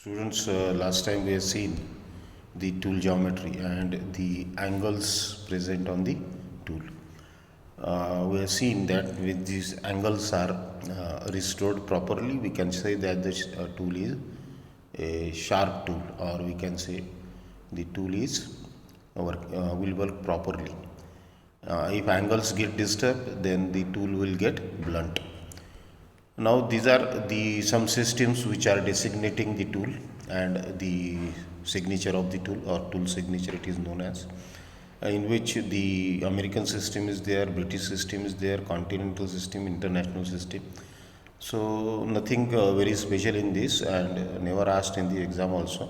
Students, last time we have seen the tool geometry and the angles present on the tool. We have seen that when these angles are restored properly, we can say that the tool is a sharp tool, or we can say the tool is will work properly. If angles get disturbed, then the tool will get blunt. Now these are the some systems which are designating the tool and the signature of the tool, or tool signature it is known as, in which the American system is there, British system is there, continental system, international system. So nothing very special in this, and never asked in the exam also.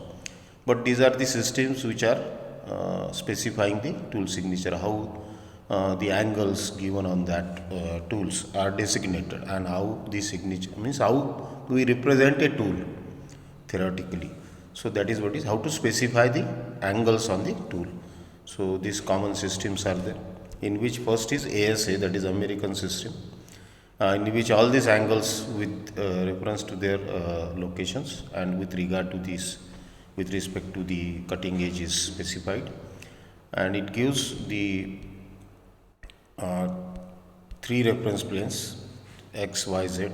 But these are the systems which are specifying the tool signature, how the angles given on that tools are designated, and how the signature means how we represent a tool theoretically. So that is what is how to specify the angles on the tool. So these common systems are there, in which first is ASA, that is American system, in which all these angles with reference to their locations and with regard to this, with respect to the cutting edge is specified, and it gives the uh, three reference planes x, y, z,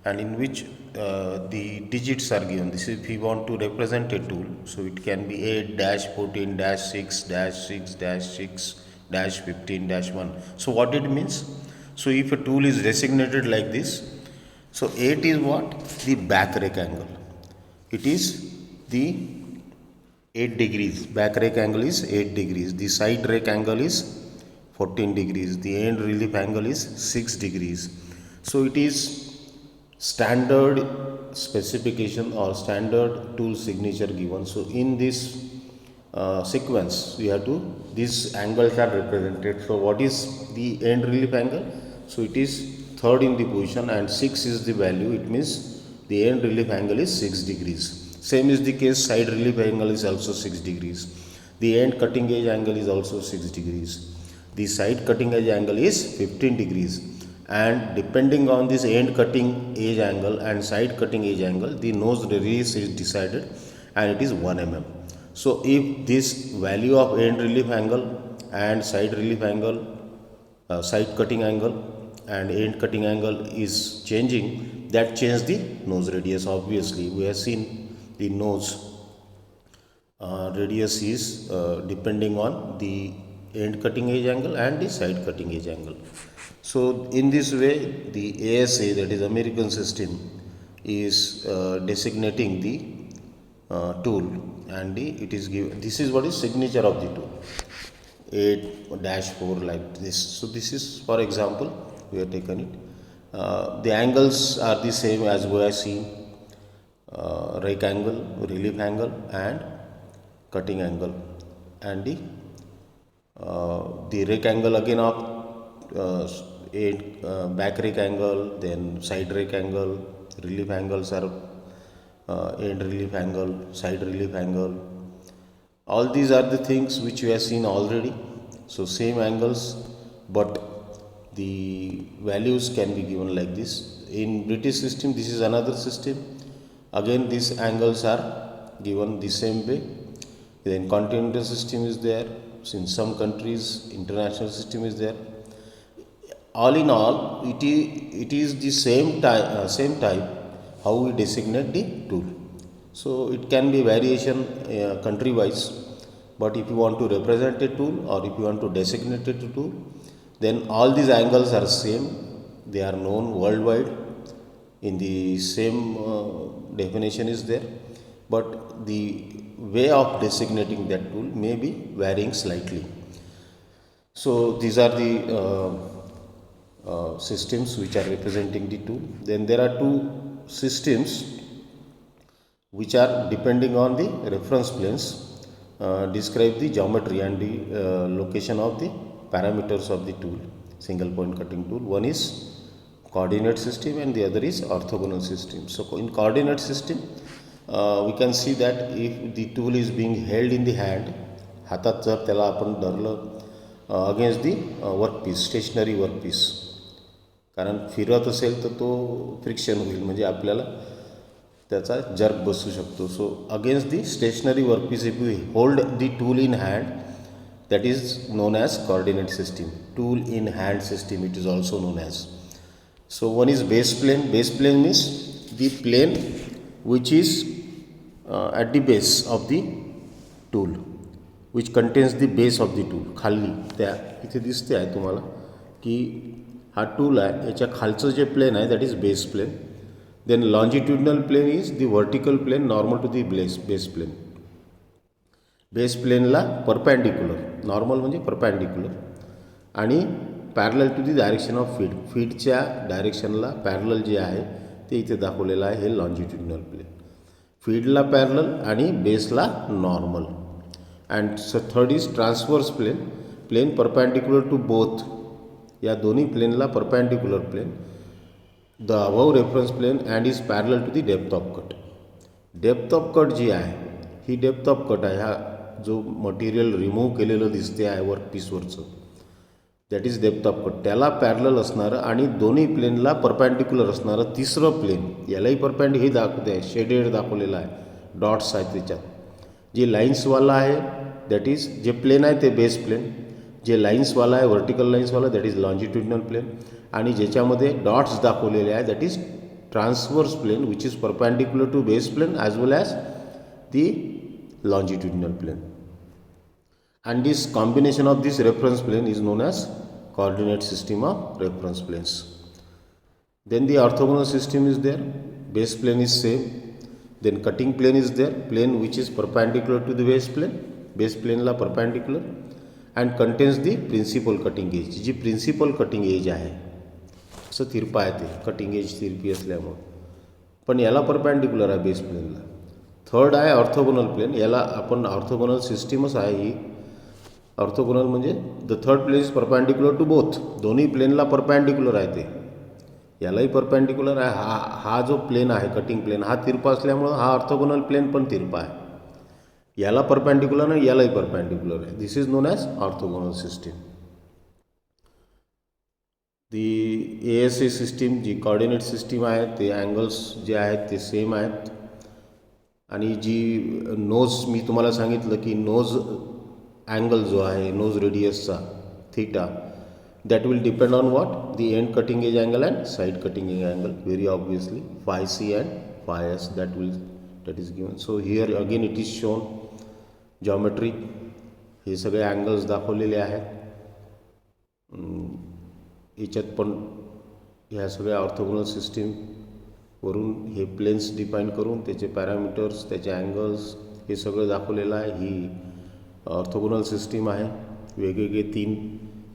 and in which the digits are given. This is if we want to represent a tool, so it can be 8 dash 14 dash 6 dash 6 dash 6 dash 15 dash 1. So what it means? So if a tool is designated like this, so 8 is what? The back rake angle. It is the 8 degrees. Back rake angle is 8 degrees. The side rake angle is 14 degrees. The end relief angle is 6 degrees. So it is standard specification or standard tool signature given. So in this sequence, we have to, these angles are represented. So what is the end relief angle? So it is third in the position, and 6 is the value. It means the end relief angle is 6 degrees. Same is the case, side relief angle is also 6 degrees. The end cutting edge angle is also 6 degrees. The side cutting edge angle is 15 degrees, and depending on this end cutting edge angle and side cutting edge angle, the nose radius is decided, and it is 1 mm. So if this value of end relief angle and side relief angle, side cutting angle and end cutting angle is changing, that changes the nose radius. Obviously we have seen the nose radius is depending on the end cutting edge angle and the side cutting edge angle. So in this way, the ASA, that is American system, is designating the tool, and it is given. This is what is signature of the tool, 8-4 like this. So this is, for example, we have taken it. The angles are the same as we have seen: rake angle, relief angle, and cutting angle, and the rake angle again of back rake angle, then side rake angle, relief angles are end relief angle, side relief angle. All these are the things which we have seen already. So same angles, but the values can be given like this. In British system, this is another system. Again, these angles are given the same way. Then continental system is there. So in some countries, international system is there. All in all, it is the same type how we designate the tool. So it can be variation country wise, but if you want to represent a tool or if you want to designate a tool, then all these angles are same. They are known worldwide. In the same definition is there, but the way of designating that tool may be varying slightly. So these are the systems which are representing the tool. Then there are two systems which are depending on the reference planes, describe the geometry and the location of the parameters of the tool, single point cutting tool. One is coordinate system and the other is orthogonal system. So in coordinate system, we can see that if the tool is being held in the hand, हातात जर त्याला आपण धरलं against दी workpiece, stationery workpiece, कारण फिरत असेल तर तो फ्रिक्शन होईल, म्हणजे आपल्याला त्याचा जर्क बसू शकतो. So against the stationary workpiece if you hold the tool in hand, that is known as coordinate system. Tool in hand system it is also known as. So one is base plane. Base plane means the plane which is at the base of the tool, which contains the base of the tool. खाली त्या इथे दिसते आहे तुम्हाला की हा tool आहे, याच्या खालचं जे प्लेन आहे that is base plane. Then longitudinal plane is the vertical plane normal to the base plane. Base प्लेनला परपॅन्डिक्युलर, नॉर्मल म्हणजे परपॅन्डिक्युलर, आणि parallel to the direction of feed. फीडच्या डायरेक्शनला पॅरलल जे आहे ते इथे दाखवलेलं आहे, हे लॉन्जिट्युडनल प्लेन. फीडला पॅरलल आणि बेसला normal. And third is transverse plane. Plane perpendicular to both, या दोन्ही प्लेनला perpendicular plane. The above reference plane and is parallel to the depth of cut. Depth of cut जी आहे ही डेप्थ ऑफ कट आहे, हा जो मटेरियल रिमूव्ह केलेलं दिसते आहे वर्कपीसवरचं that is depth of cut. त्याला पॅरलल असणारं आणि दोन्ही प्लेनला परपॅन्डिक्युलर असणारं तिसरं प्लेन, यालाही हे दाखवते आहे, शेडेड दाखवलेलं आहे, डॉट्स आहेत त्याच्यात. जे लाईन्सवाला आहे दॅट इज, जे प्लेन आहे ते बेस प्लेन, जे लाईन्सवाला आहे व्हर्टिकल लाईन्सवाला दॅट इज लॉन्जिट्युडनल प्लेन, आणि ज्याच्यामध्ये डॉट्स दाखवलेले आहे that is transverse plane which is perpendicular to base plane as well as the longitudinal plane. And this combination of this reference plane is known as coordinate system of reference planes. Then the orthogonal system is there. Base plane is same. Then cutting plane is there, plane which is perpendicular to the base plane, base plane ला perpendicular, and contains the principal cutting edge. जी principal cutting edge आहे, असं तिरपा आहे ते, cutting edge तिरपी असल्यामुळे, पण याला परपॅन्डिक्युलर आहे बेस प्लेनला. थर्ड आहे ऑर्थोगोनल प्लेन. याला आपण ऑर्थोगोनल सिस्टीमच आहे ही. ऑर्थोगोनल म्हणजे the third plane is perpendicular to both, दोन्ही प्लेनला परपॅन्डिक्युलर आहे ते, यालाही परपॅन्डिक्युलर आहे. हा जो प्लेन आहे कटिंग प्लेन हा तिरपा असल्यामुळं हा ऑर्थोगोनल प्लेन पण तिरपा आहे. याला परपॅन्डिक्युलर आहे, यालाही परपॅन्डिक्युलर आहे. This is known as orthogonal system. The ASA system जी कॉर्डिनेट सिस्टीम आहे ते अँगल्स जे आहेत ते सेम आहेत. आणि जी नोज मी तुम्हाला सांगितलं की नोज अँगल जो आहे नोज रेडियसचा theta that will depend on what, the end cutting edge angle and side cutting edge angle, very obviously phi C and phi S that is given. So here again it is shown geometry, हे सगळे angles दाखवलेले आहेत. याच्यात पण ह्या सगळ्या orthogonal system वरून हे प्लेन्स डिफाईन करून त्याचे पॅरामीटर्स, त्याचे अँगल्स हे सगळं दाखवलेलं आहे. ही ऑर्थोगोनल सिस्टीम आहे. वेगवेगळे तीन,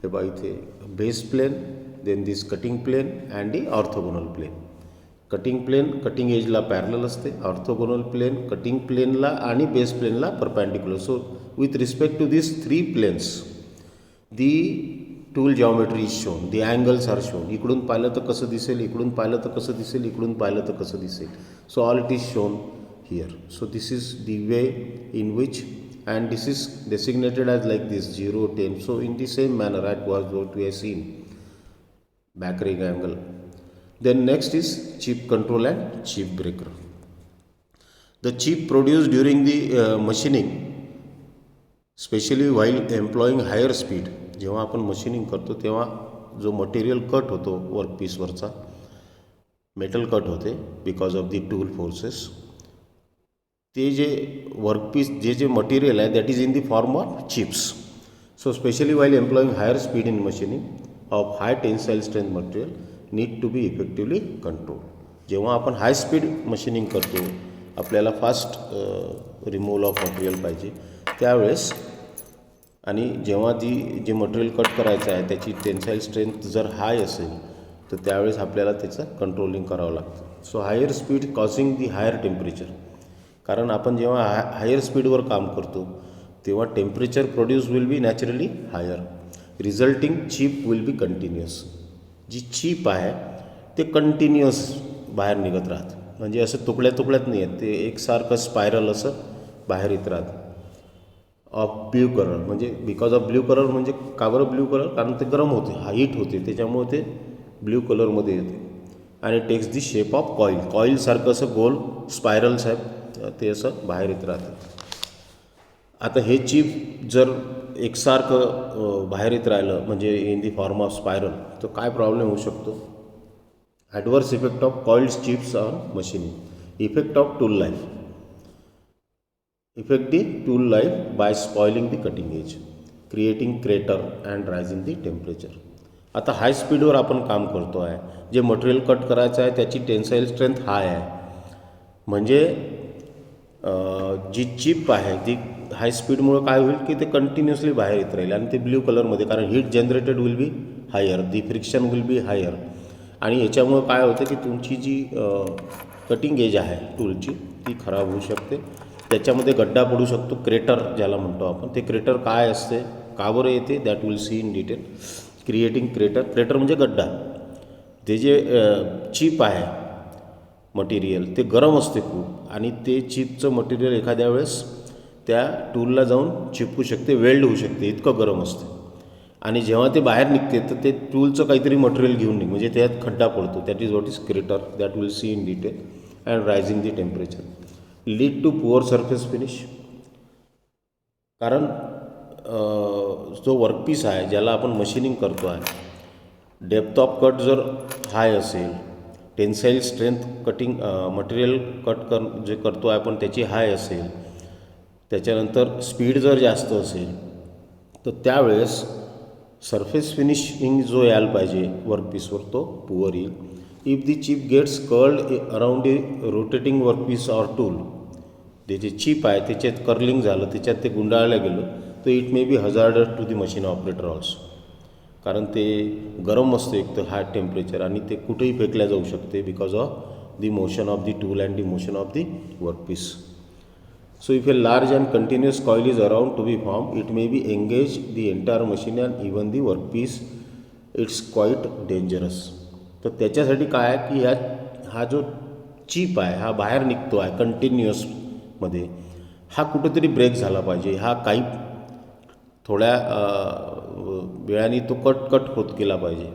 हे बघा इथे base plane, then this cutting plane and the orthogonal plane. Cutting plane cutting एजला पॅरलल असते, ऑर्थोगोनल प्लेन कटिंग प्लेनला आणि बेस प्लेनला perpendicular. So with respect to this three planes the tool geometry is shown, the angles are shown. इकडून पाहिलं तर कसं दिसेल, इकडून पाहिलं तर कसं दिसेल, इकडून पाहिलं तर कसं दिसेल. So all it is shown here. So this is the way in which, and this is designated as like this 0, 10. So in the same manner at was what we have seen back rake angle. Then next is chip control and chip breaker. The chip produced during the machining, especially while employing higher speed. जेव्हा आपण machining करतो तेव्हा जो material cut होतो वर्कपीसवरचा, metal cut होते because of the tool forces. ते जे workpiece जे मटेरियल आहे that is in the form of chips. So specially while employing higher speed in machining of high tensile strength material need to be effectively control. जेव्हा आपण high speed machining करतो, आपल्याला fast removal of material पाहिजे त्यावेळेस, आणि जेव्हा जे material cut करायचं आहे त्याची टेन्साईल स्ट्रेंथ जर हाय असेल तर त्यावेळेस आपल्याला त्याचं कंट्रोलिंग करावं लागतं. So higher speed causing the higher temperature. कारण आपण जेव्हा हायर स्पीडवर काम करतो तेव्हा temperature produce will be naturally higher, resulting chip will be continuous. जी चीप आहे ते कंटिन्युअस बाहेर निघत राहतं, म्हणजे असं तुकड्या तुकड्यात नाही आहेत, ते एकसारखं स्पायरल असं बाहेर येत राहतं. ऑफ ब्ल्यू कलर म्हणजे बिकॉज ऑफ ब्ल्यू कलर म्हणजे का बरं ब्ल्यू कलर, कारण ते गरम होते, हीट होते त्याच्यामुळे ते ब्ल्यू कलरमध्ये येते. आणि it takes the shape of कॉईलसारखं असं गोल स्पायरल्स आहेत ते असं बाहेर येत राहतं. आता हे चिप जर एकसारखं बाहेर येत राहिलं म्हणजे in the form of spiral तर काय प्रॉब्लेम होऊ शकतो. Adverse effect of coiled chips on machining. Effect of tool life. Effect the tool life bye spoiling the cutting age, creating crater and rising the temperature. आता हाय स्पीडवर आपण काम करतो आहे, जे मटेरियल कट करायचं आहे त्याची टेन्साईल स्ट्रेंथ हाय आहे, म्हणजे जी चिप आहे ती हाय स्पीडमुळं काय होईल की ते कंटिन्युअसली बाहेर येत राहील आणि ते ब्ल्यू कलरमध्ये, कारण heat generated will be higher, the friction will be higher. आणि याच्यामुळं काय होतं की तुमची जी कटिंग एज आहे टूलची ती खराब होऊ शकते, त्याच्यामध्ये गड्डा पडू शकतो, क्रेटर ज्याला म्हणतो आपण. ते क्रेटर काय असते, का बरं येते, that will see in detail. Creating crater म्हणजे गड्डा. ते जे चिप आहे मटेरियल ते गरम असते खूप आणि ते चिपचं मटेरियल एखाद्या वेळेस त्या टूलला जाऊन चिपकू शकते, वेल्ड होऊ शकते, इतकं गरम असते. आणि जेव्हा ते बाहेर निघते तर ते टूलचं काहीतरी मटेरियल घेऊन निघ म्हणजे त्यात खड्डा पडतो. That is what is crater, that will see in detail. And rising the temperature lead to poor surface finish. कारण जो वर्कपीस आहे ज्याला आपण मशीनिंग करतो आहे, डेप्थ ऑफ कट जर हाय असेल, tensile strength cutting material cut जे करतो आहे आपण त्याची हाय असेल, त्याच्यानंतर स्पीड जर जास्त असेल तर त्यावेळेस सरफेस फिनिशिंग जो यायला पाहिजे वर्कपीसवर तो पुअर येईल. If the chip gets curled around a rotating workpiece or tool, ते जे चिप आहे त्याच्यात कर्लिंग झालं, त्याच्यात ते गुंडाळलं गेलं तर it may be hazardous to the machine operator also. कारण ते गरम असतं एक तर हाय टेम्परेचर आणि ते कुठेही फेकल्या जाऊ शकते because of the motion of the tool and the motion of the workpiece. So if a large and continuous coil is around to be formed, it may be engage the entire machine and even the workpiece. It's quite dangerous. तर त्याच्यासाठी काय आहे की हा जो chip आहे हा बाहेर निघतो आहे कंटिन्युअसमध्ये, हा कुठेतरी ब्रेक झाला पाहिजे. हा काही थोड्या वेळाने तो कट होत गेला पाहिजे.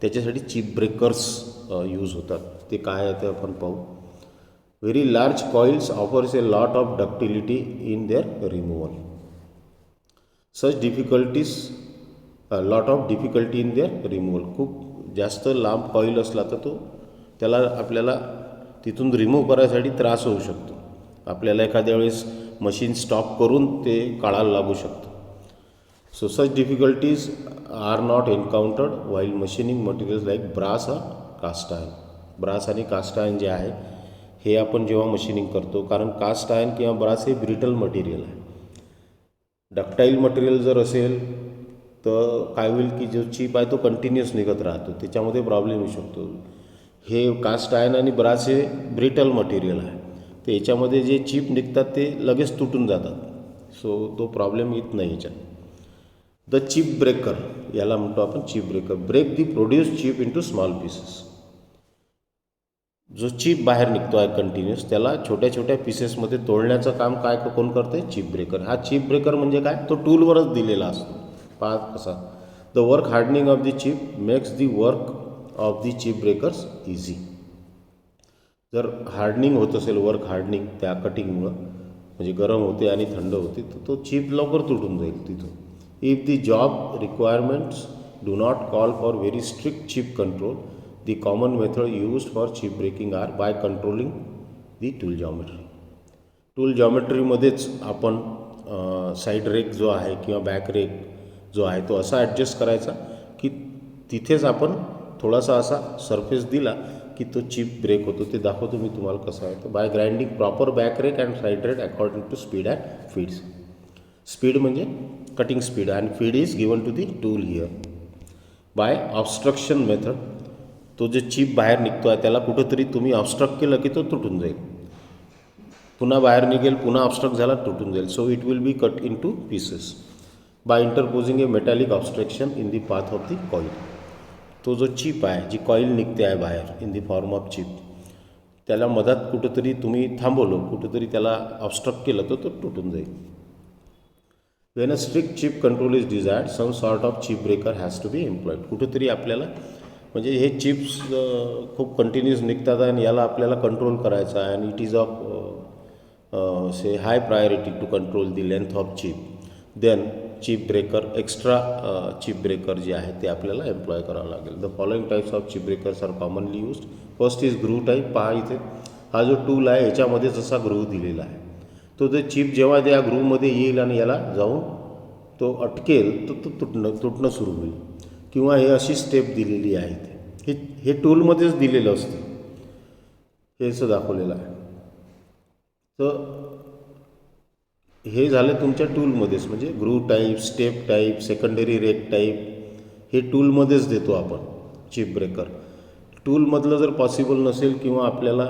त्याच्यासाठी चिप ब्रेकर्स यूज होतात. ते काय आहे ते आपण पाहू. Very large coils offers a lot of ductility in their removal. Such difficulties, a lot of difficulty in their removal. खूप जास्त लांब कॉईल असला तर त्याला आपल्याला तिथून रिमूव्ह करायसाठी त्रास होऊ शकतो. आपल्याला एखाद्या वेळेस मशीन स्टॉप करून ते काढायला लागू शकतं. So such difficulties are not encountered while machining materials like brass और कास्ट आयर्न. ब्रास आणि कास्ट आयर्न जे आहे हे आपण जेव्हा मशीनिंग करतो, कारण कास्ट आयर्न किंवा ब्रास हे ब्रिटल मटेरियल आहे. डक्टाईल मटेरियल जर असेल तर काय होईल की जो चिप आहे तो कंटिन्युअस निघत राहतो, त्याच्यामध्ये प्रॉब्लेम येऊ शकतो. हे कास्ट आयर्न आणि ब्रास हे ब्रिटल मटेरियल आहे, तर याच्यामध्ये जे चिप निघतात ते लगेच तुटून जातात. सो तो प्रॉब्लेम येत नाही याच्यात. द चिप ब्रेकर याला म्हणतो आपण chip breaker. Break the produce chip into small pieces. जो चिप बाहेर निघतो आहे कंटिन्युअस त्याला छोट्या छोट्या पीसेसमध्ये तोडण्याचं काम काय कोण करते, चिप ब्रेकर. हा चिप ब्रेकर म्हणजे काय, तो टूलवरच दिलेला असतो. पहा कसा. The work hardening of the chip makes the work of the chip breakers easy. जर हार्डनिंग होत असेल, वर्क हार्डनिंग त्या कटिंगमुळं म्हणजे गरम होते आणि थंड होते तर तो चिप लवकर तुटून जाईल तिथून. If the job requirements do not call for very strict chip control, the common method used for chip breaking are by controlling the tool geometry. Tool जॉमेट्रीमध्येच आपण साईड रेक जो आहे किंवा बॅक रेक जो आहे तो असा ॲडजस्ट करायचा की तिथेच आपण थोडासा असा सरफेस दिला की तो चिप ब्रेक होतो. ते दाखवतो मी तुम्हाला कसं आहे. तर by grinding proper back rake and side rake according to speed and feeds. Speed म्हणजे cutting speed and feed is given to the tool here. By obstruction method, तो जे चिप बाहेर निघतो आहे त्याला कुठंतरी तुम्ही ऑब्स्ट्रक्ट केलं की तो तुटून जाईल, पुन्हा बाहेर निघेल, पुन्हा ऑब्स्ट्रक्ट झाला तुटून जाईल. So it will be cut in two pieces by interposing a metallic obstruction in the path of the coil. तो जो चिप आहे, जी कॉईल निघते आहे बाहेर in the form of chip, त्याला मधात कुठंतरी तुम्ही थांबवलं, कुठंतरी त्याला ऑब्स्ट्रक्ट केलं तर तो तुटून जाईल. When a strict chip control is desired, some sort of chip breaker has to be employed. कुठंतरी आपल्याला म्हणजे हे चिप्स खूप कंटिन्युअस निघतात आणि याला आपल्याला कंट्रोल करायचा आहे आणि it is of say high priority to control the length of chip. Then chip breaker, extra chip breaker जे आहे ते आपल्याला एम्प्लॉय करावं लागेल. The following types of chip breakers are commonly used. First is groove type. पहा इथे हा जो टूल आहे याच्यामध्ये जसा ग्रू दिलेला आहे तो ते चिप जेव्हा त्या ग्रूमध्ये येईल आणि याला जाऊन तो अटकेल तर तो तुटणं सुरू होईल. किंवा हे अशी स्टेप दिलेली आहे इथे, हे टूलमध्येच दिलेलं असते, हे असं दाखवलेलं आहे. तर हे झालं तुमच्या टूलमध्येच, म्हणजे groove type, step type, secondary rake type हे टूलमध्येच देतो आपण चिप ब्रेकर. टूलमधलं जर पॉसिबल नसेल किंवा आपल्याला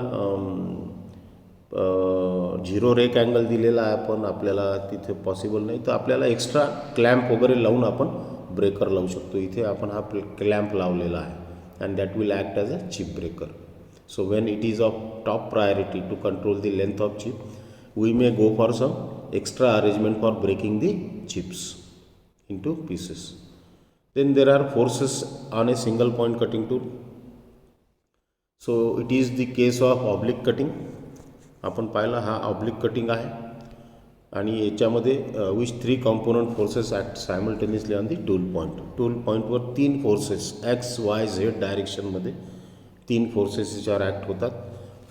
झिरो रेक अँगल दिलेला आहे पण आपल्याला तिथे पॉसिबल नाही तर आपल्याला एक्स्ट्रा क्लॅम्प वगैरे लावून आपण ब्रेकर लावू शकतो. इथे आपण हा क्लॅम्प लावलेला आहे and that will act as a chip breaker. So when it is of top priority to control the length of chip, we may go for some extra arrangement for breaking the chips into pieces. Then there are forces on a single point cutting tool. So it is the case of oblique cutting. आपण पाहिला हा oblique cutting आहे आणि याच्यामध्ये which 3 component forces act simultaneously on the tool point. Tool पॉईंटवर 3 forces X Y Z डायरेक्शनमध्ये 3 forces याच्यावर act होतात.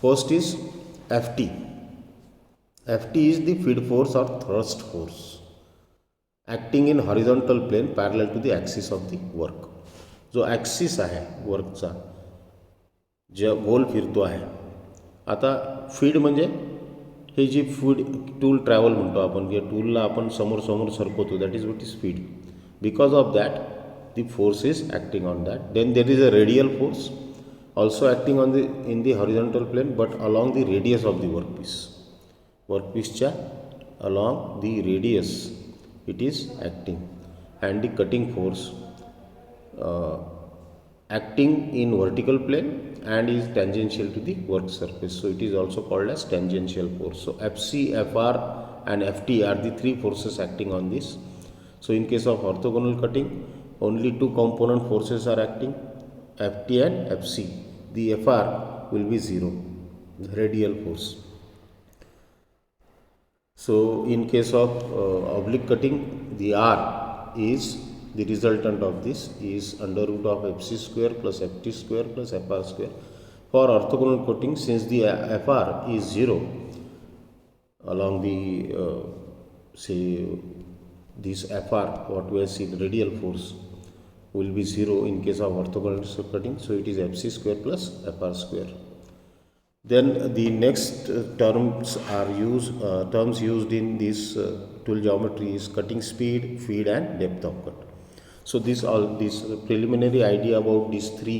First is FT. FT is the feed force or thrust force acting in horizontal plane parallel to the axis of the work. जो axis आहे वर्कचा जे गोल फिरतो आहे. आता फीड म्हणजे हे जी फीड टूल ट्रॅव्हल म्हणतो आपण, या टूलला आपण समोर सरकवतो, that is what is feed. Because of that the force is acting on that. Then there is a radial force also acting on the in the horizontal plane but along the radius of the workpiece. वर्कपीसच्या along the radius it is acting. And the cutting force acting in vertical plane and is tangential to the work surface. So it is also called as tangential force. So FC, FR and FT are the 3 forces acting on this. So in case of orthogonal cutting, only 2 component forces are acting, FT and FC. The FR will be 0, the radial force. So in case of oblique cutting, the R is the resultant of this is under root of FC square plus FT square plus FR square. For orthogonal cutting, since the FR is 0 along the say this FR, what we have seen, radial force will be 0 in case of orthogonal cutting, so it is FC square plus FR square. Then the next terms used in this tool geometry is cutting speed, feed and depth of cut. So this preliminary idea about these 3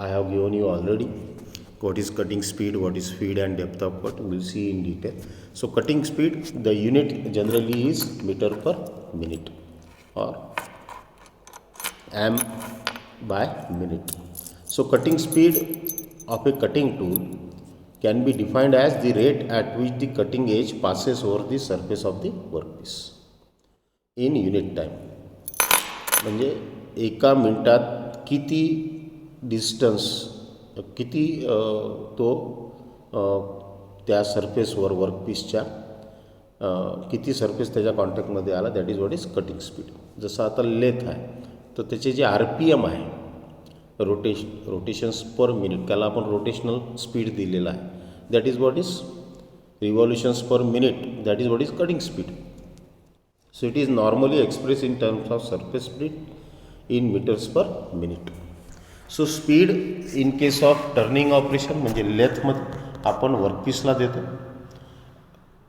I have given you already. What is cutting speed, what is feed and depth of cut, we will see in detail. So cutting speed, the unit generally is meter per minute or am by minute. So cutting speed of a cutting tool can be defined as the rate at which the cutting edge passes over the surface of the workpiece in unit time. म्हणजे एका मिनिटात किती distance, किती तो त्या सरफेसवर वर्कपीसच्या किती surface त्याच्या कॉन्टॅक्टमध्ये आला, that is what is cutting speed. जसं आता लेथ आहे तर त्याचे जे RPM आहे, रोटेशन्स पर मिनिट, त्याला आपण रोटेशनल स्पीड दिलेला आहे, that is what is revolutions per minute, that is what is cutting speed. So it is normally expressed in terms of surface speed in meters per minute. So speed in case of turning operation म्हणजे लेथमध्ये आपण वर्कपीसला देतो,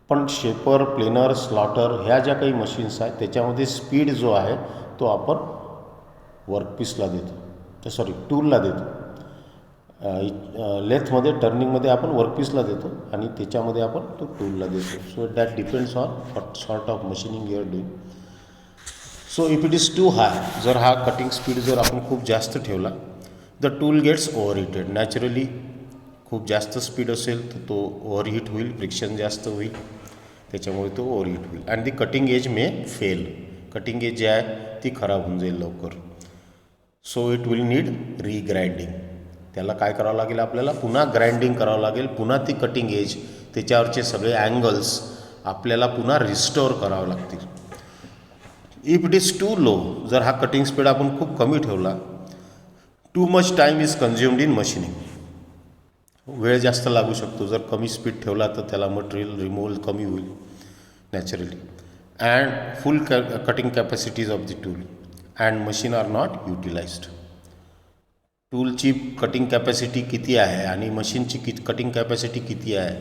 पण shaper, planar, slaughter ह्या ज्या काही machines आहेत त्याच्यामध्ये speed जो आहे तो आपण वर्कपीसला देतो, सॉरी टूलला देतो. लेथमध्ये टर्निंगमध्ये आपण वर्कपीसला देतो आणि त्याच्यामध्ये आपण तो टूलला देतो. So that depends on what sort of machining you are doing. So if it is too high, जर हा कटिंग स्पीड जर आपण खूप जास्त ठेवला, the tool gets overheated. Naturally खूप जास्त स्पीड असेल तर तो ओव्हरहीट होईल, फ्रिक्शन जास्त होईल, त्याच्यामुळे तो ओव्हरहीट होईल and the cutting edge may fail. Cutting edge जी आहे ती खराब होऊन जाईल लवकर. So it will need regrinding. त्याला काय करावं लागेल, आपल्याला पुन्हा ग्राइंडिंग करावं लागेल, पुन्हा ती कटिंग एज, त्याच्यावरचे सगळे अँगल्स आपल्याला पुन्हा रिस्टोअर करावे लागतील. If it is too low, जर हा कटिंग स्पीड आपण खूप कमी ठेवला, too much time is consumed in machining, वेळ जास्त लागू शकतो. जर कमी स्पीड ठेवला तर त्याला मटेरियल रिमूव्हल कमी होईल naturally. And full cutting capacities of the tool and machine are not utilised. टूलची कटिंग कॅपॅसिटी किती आहे आणि मशीनची कटिंग कॅपॅसिटी किती आहे,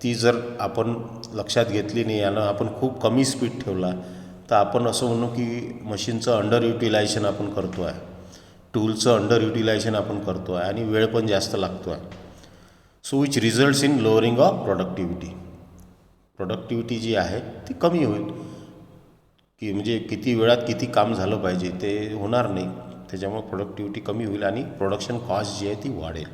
ती जर आपण लक्षात घेतली नाही, यानं आपण खूप कमी स्पीड ठेवला, तर आपण असं म्हणू की मशीनचं अंडर युटिलायझेशन आपण करतो आहे, टूलचं अंडर युटिलायझेशन आपण करतो आहे आणि वेळ पण जास्त लागतो आहे. So which results in lowering of productivity. Productivity जी आहे ती कमी होईल, की म्हणजे किती वेळात किती काम झालं पाहिजे ते होणार नाही, त्याच्यामुळे प्रोडक्टिव्हिटी कमी होईल आणि प्रोडक्शन कॉस्ट जी आहे ती वाढेल.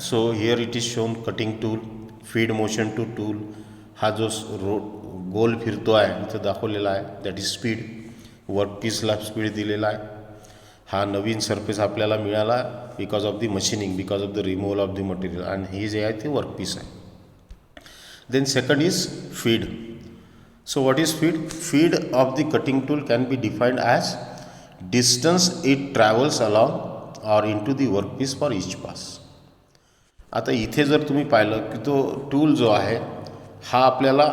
So here it is shown cutting tool, feed motion to tool. हा जो गोल फिरतो आहे इथं दाखवलेला आहे, दॅट इज स्पीड. वर्कपीसला स्पीड दिलेला आहे. हा नवीन सरफेस आपल्याला मिळाला because of the machining, because of the removal of the material, आणि हे जे आहे ते वर्कपीस आहे. Then second is feed. So what is feed? Feed of the cutting tool can be defined as distance it travels along or into the workpiece for each pass. आता इथे जर तुम्ही पाहिलं की तो टूल जो आहे हा आपल्याला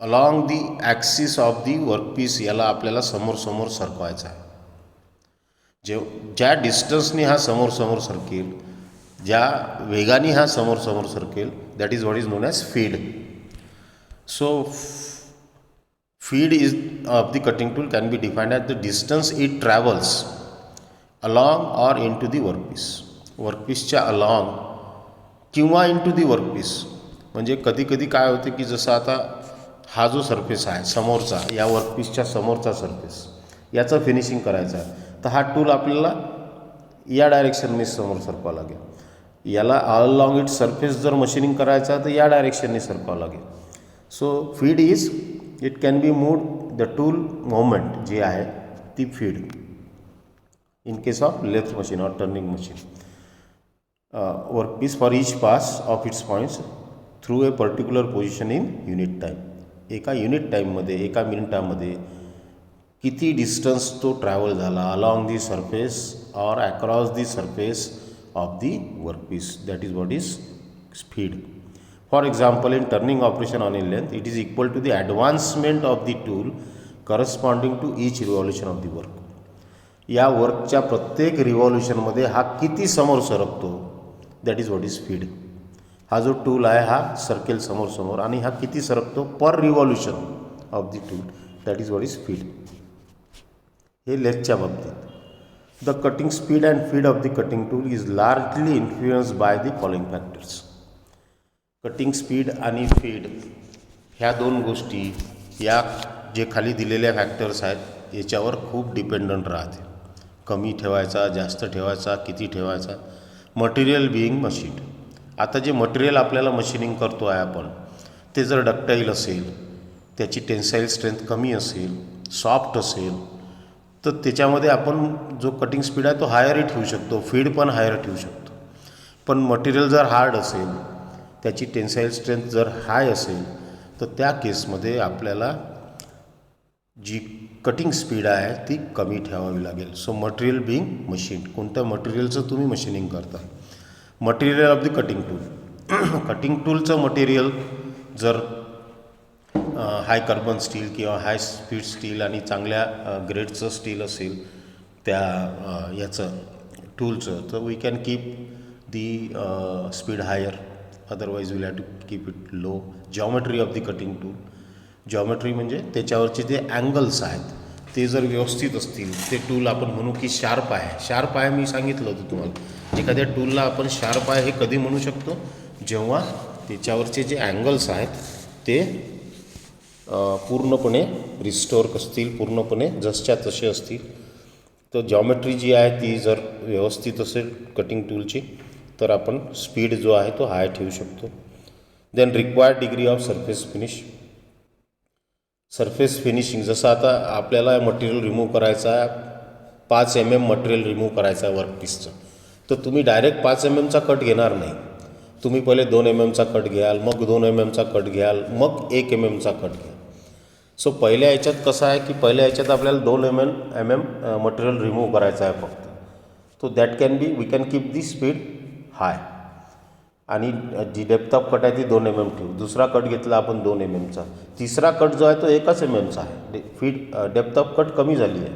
along the axis of the workpiece याला आपल्याला समोर समोर सरकवायचा आहे. ज्या डिस्टन्सनी हा समोर समोर सरकेल, ज्या वेगाने हा समोर समोर सरकेल, that is what is known as feed. So feed is of the cutting tool can be defined as the distance it travels along or into the workpiece. वर्कपीसच्या अलॉंग किंवा इंटू दी वर्कपीस. म्हणजे कधी कधी काय होते की जसं आता हा जो सरफेस आहे समोरचा, या वर्कपीसच्या समोरचा सरफेस, याचं फिनिशिंग करायचं आहे, तर हा टूल आपल्याला या डायरेक्शनने समोर सरकवावं लागेल. याला अलॉंग इट सरफेस जर मशीनिंग करायचं तर या डायरेक्शनने सरकवावं लागेल. So feed is it can be moved, the tool moment जी आहे ती feed in case of lathe machine or turning machine. Workpiece for each pass of its points through a particular position in unit time. एका unit टाईममध्ये, एका मिनिटामध्ये किती distance तो travel झाला along the surface or across the surface of the workpiece, that is what is speed. For example, in turning operation on a length, it is equal to the advancement of the tool corresponding to each revolution of the work. या वर्कच्या प्रत्येक रिव्हॉल्युशनमध्ये हा किती समोर सरकतो, that is what is speed. हा जो tool आहे हा सरकेल समोर समोर, आणि हा किती सरकतो per revolution of the tool, that is what is speed. हे लेगच्या बाबतीत. The cutting speed and feed of the cutting tool is largely influenced by the following factors. Cutting speed आणि फीड ह्या दोन गोष्टी, या जे खाली दिलेल्या फॅक्टर्स आहेत याच्यावर खूप डिपेंडंट राहते. कमी ठेवायचा, जास्त ठेवायचा, किती ठेवायचा. Material being machine. आता जे मटेरियल आपल्याला मशीनिंग करतो आहे आपण, ते जर डक्टाईल असेल, त्याची टेन्साईल स्ट्रेंथ कमी असेल, सॉफ्ट असेल, तर त्याच्यामध्ये आपण जो कटिंग स्पीड आहे तो हायर ठेवू शकतो, फीड पण हायर ठेवू शकतो. पण मटेरियल जर हार्ड असेल, त्याची टेन्साईल स्ट्रेंथ जर हाय असेल, तर त्या केसमध्ये आपल्याला जी कटिंग स्पीड आहे ती कमी ठेवावी लागेल. सो मटेरियल बिईंग मशीन, कोणत्या मटेरियलचं तुम्ही मशीनिंग करता. Material of the cutting tool. Cutting टूलचं मटेरियल जर हाय कार्बन स्टील किंवा हाय स्पीड स्टील आणि चांगल्या ग्रेडचं स्टील असेल त्या याचं टूलचं, तर we can keep the speed higher, otherwise will have to keep it low. Geometry of the cutting tool. Geometry म्हणजे त्याच्यावरचे जे अँगल्स आहेत ते जर व्यवस्थित असतील, ते टूल आपण म्हणू की शार्प आहे. शार्प आहे मी सांगितलं होतं तुम्हाला. एखाद्या टूलला आपण शार्प आहे हे कधी म्हणू शकतो, जेव्हा त्याच्यावरचे जे अँगल्स आहेत ते पूर्णपणे रिस्टोर असतील, पूर्णपणे जसच्या तसे असतील. तर जॉमेट्री जी आहे ती जर व्यवस्थित असेल कटिंग टूलची, तर आपण स्पीड जो आहे तो हाय ठेवू शकतो. Then required degree of surface finish. Surface finishing, जसं आता आपल्याला मटेरियल रिमूव्ह करायचं आहे, 5 mm मटेरियल रिमूव्ह करायचं आहे वर्कपीसचं, तर तुम्ही डायरेक्ट 5 mmचा कट घेणार नाही. तुम्ही पहिले 2 mmचा कट घ्याल, मग 2 mmचा कट घ्याल, मग 1 mmचा कट घ्याल. सो पहिल्या याच्यात कसं आहे की पहिल्या याच्यात आपल्याला 2 mm मटेरियल रिमूव्ह करायचं आहे फक्त. तो that can be, we can keep the speed high. आणि जी डेप्थ ऑफ कट आहे ती 2 mm ठेवू. दुसरा कट घेतला आपण 2 mmचा. तिसरा कट जो आहे तो 1 mmचा आहे. डेप्थ ऑफ कट कमी झाली आहे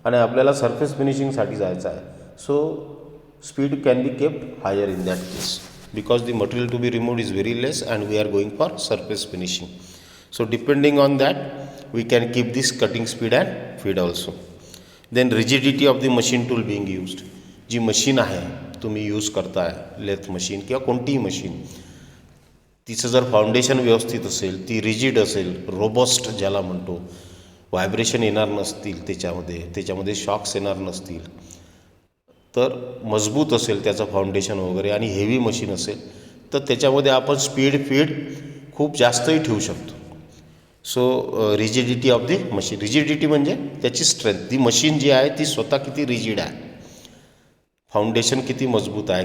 आणि आपल्याला सरफेस फिनिशिंगसाठी जायचं आहे. So speed can be kept higher in that case because the material to be removed is very less and we are going for surface finishing. So depending on that we can keep this cutting speed and feed also. Then rigidity of the machine tool being used. G machine आहे तुम्ही use करताय, lathe machine किंवा कोणतीही machine, तिचं जर foundation व्यवस्थित असेल, ती रिजिड असेल, रोबस्ट ज्याला म्हणतो, व्हायब्रेशन येणार नसतील त्याच्यामध्ये शॉक्स येणार नसतील, तर मजबूत असेल त्याचं फाउंडेशन वगैरे आणि हेवी मशीन असेल तर त्याच्यामध्ये आपण स्पीड फीड खूप जास्तही ठेवू शकतो. So rigidity of the machine, rigidity म्हणजे त्याची स्ट्रेंथ, ती मशीन जी आहे ती स्वतः किती रिजिड आहे, फाउंडेशन किती मजबूत आहे,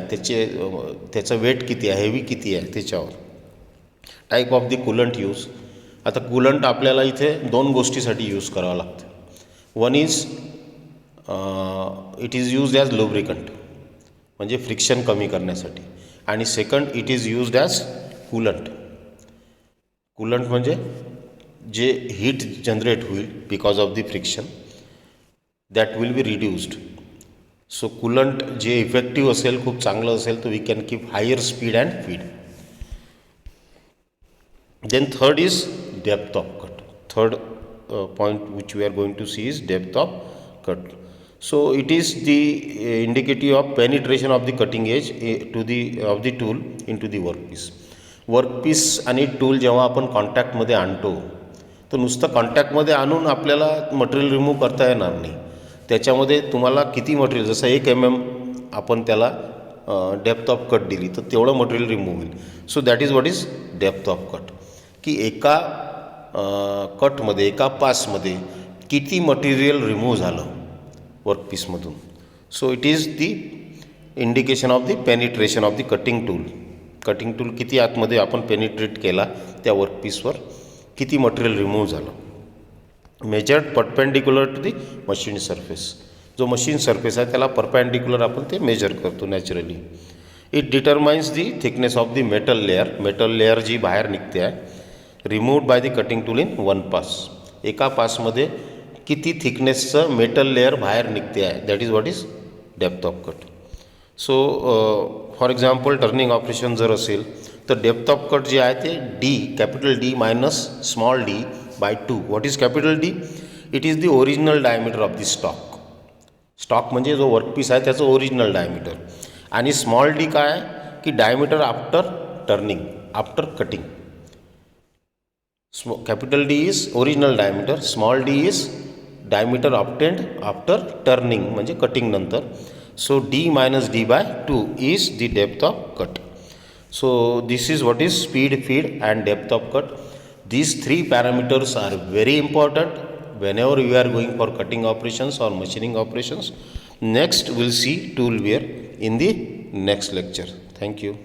त्याचं वेट किती आहे, हेवी किती आहे त्याच्यावर. Type of the coolant use. आता कूलंट आपल्याला इथे 2 गोष्टीसाठी यूज करावं लागतं. One is it is used as lubricant म्हणजे फ्रिक्शन कमी करण्यासाठी, आणि second it is used as coolant. Coolant म्हणजे जे हीट जनरेट होईल because of the friction that will be reduced. So coolant जे इफेक्टिव्ह असेल, खूप चांगलं असेल, तर we can keep higher speed and feed. Then third is depth of cut. Third point which we are going to see is depth of cut. So it is the indicative of penetration of the cutting edge to the of the tool in to the workpiece. Workpiece आणि tool जेव्हा आपण कॉन्टॅक्टमध्ये आणतो तर नुसतं कॉन्टॅक्टमध्ये आणून आपल्याला मटेरियल रिमूव्ह करता येणार नाही. त्याच्यामध्ये तुम्हाला किती मटेरियल, जसं 1 mm आपण त्याला डेप्थ ऑफ कट दिली तर तेवढं मटेरियल रिमूव्ह होईल. So that is what is depth of cut, की एका कटमध्ये, एका पासमध्ये किती मटेरियल रिमूव्ह झालं वर्कपीसमधून. So it is the indication of the penetration of the cutting tool. Cutting tool किती आतमध्ये आपण पेनिट्रेट केला त्या वर्कपीसवर, किती मटेरियल रिमूव्ह झालं. Measured perpendicular to the machine surface. जो मशीन सरफेस आहे त्याला परपेंडिक्युलर आपण ते मेजर करतो naturally. It determines the thickness of the metal layer. Metal layer जी बाहेर निघते आहे, removed by the cutting tool in 1 pass. एका पासमध्ये किती थिकनेसचं मेटल लेअर बाहेर निघते आहे, that is what is depth of cut. So for example turning operation जर असेल तर डेप्थ ऑफ कट जे आहे ते D, capital D minus small D by 2. What is capital D? It is the original diameter of the stock. Stock म्हणजे जो workpiece आहे त्याचं ओरिजिनल डायमीटर. आणि स्मॉल डी काय आहे की diameter after turning, after cutting. Capital D is original diameter, small D is diameter obtained after turning म्हणजे cutting नंतर. So d minus d by 2 is the depth of cut. So this is what is speed, feed and depth of cut. These 3 parameters are very important whenever you are going for cutting operations or machining operations. Next we'll see tool wear in the next lecture. Thank you.